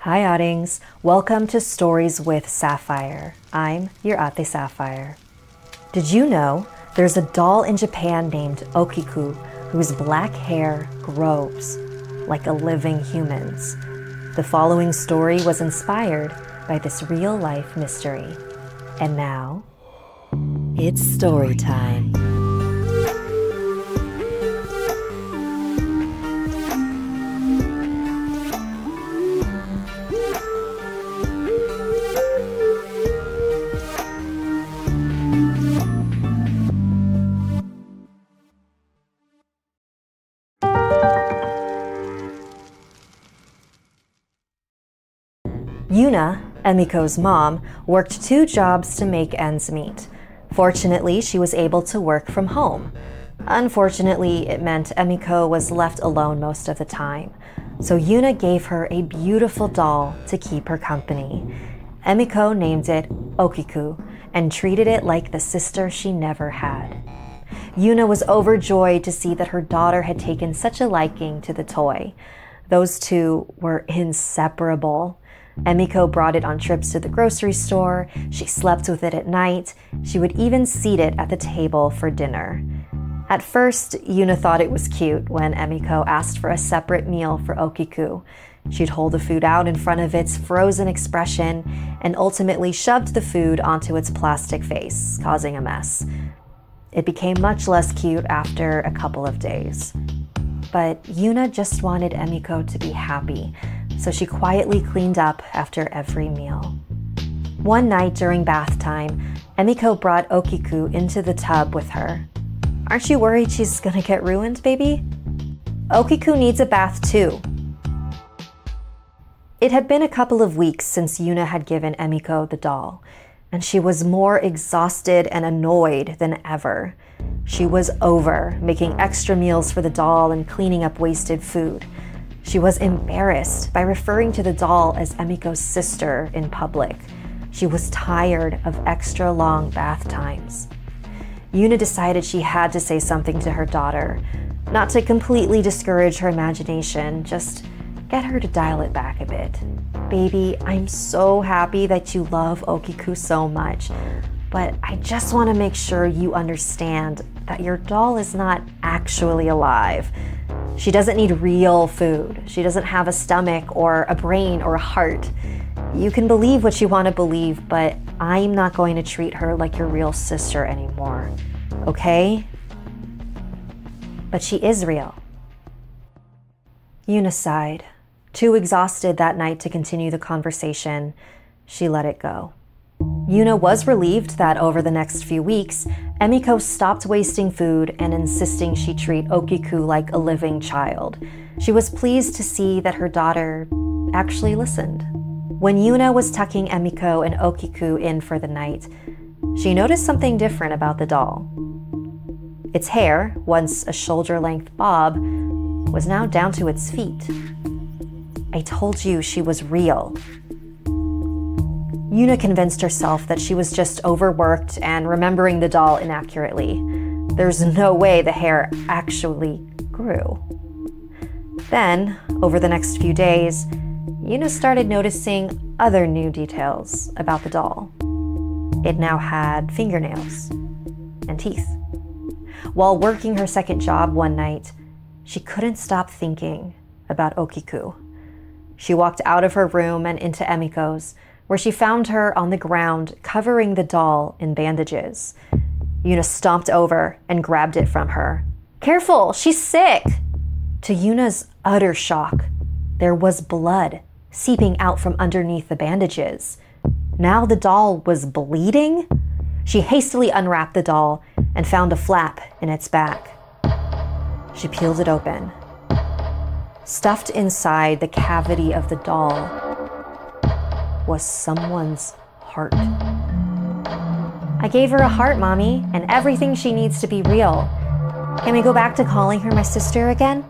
Hi Oddings, welcome to Stories with Sapphire. I'm your Ate Sapphire. Did you know there's a doll in Japan named Okiku whose black hair grows like a living human's? The following story was inspired by this real-life mystery. And now, it's story time. Yuna, Emiko's mom, worked 2 jobs to make ends meet. Fortunately, she was able to work from home. Unfortunately, it meant Emiko was left alone most of the time, so Yuna gave her a beautiful doll to keep her company. Emiko named it Okiku and treated it like the sister she never had. Yuna was overjoyed to see that her daughter had taken such a liking to the toy. Those two were inseparable. Emiko brought it on trips to the grocery store, she slept with it at night, she would even seat it at the table for dinner. At first, Yuna thought it was cute when Emiko asked for a separate meal for Okiku. She'd hold the food out in front of its frozen expression and ultimately shoved the food onto its plastic face, causing a mess. It became much less cute after a couple of days. But Yuna just wanted Emiko to be happy, so she quietly cleaned up after every meal. One night during bath time, Emiko brought Okiku into the tub with her. "Aren't you worried she's gonna get ruined, baby? Okiku needs a bath too." It had been a couple of weeks since Yuna had given Emiko the doll, and she was more exhausted and annoyed than ever. She was over making extra meals for the doll and cleaning up wasted food. She was embarrassed by referring to the doll as Emiko's sister in public. She was tired of extra long bath times. Yuna decided she had to say something to her daughter, not to completely discourage her imagination, just get her to dial it back a bit. "Baby, I'm so happy that you love Okiku so much, but I just want to make sure you understand that your doll is not actually alive. She doesn't need real food. She doesn't have a stomach or a brain or a heart. You can believe what you want to believe, but I'm not going to treat her like your real sister anymore, okay? But she is real." Yuna sighed. Too exhausted that night to continue the conversation, she let it go. Yuna was relieved that over the next few weeks, Emiko stopped wasting food and insisting she treat Okiku like a living child. She was pleased to see that her daughter actually listened. When Yuna was tucking Emiko and Okiku in for the night, she noticed something different about the doll. Its hair, once a shoulder-length bob, was now down to its feet. "I told you she was real." Yuna convinced herself that she was just overworked and remembering the doll inaccurately. There's no way the hair actually grew. Then, over the next few days, Yuna started noticing other new details about the doll. It now had fingernails and teeth. While working her second job one night, she couldn't stop thinking about Okiku. She walked out of her room and into Emiko's, where she found her on the ground covering the doll in bandages. Yuna stomped over and grabbed it from her. "Careful, she's sick!" To Yuna's utter shock, there was blood seeping out from underneath the bandages. Now the doll was bleeding? She hastily unwrapped the doll and found a flap in its back. She peeled it open. Stuffed inside the cavity of the doll was someone's heart. "I gave her a heart, Mommy, and everything she needs to be real. Can we go back to calling her my sister again?"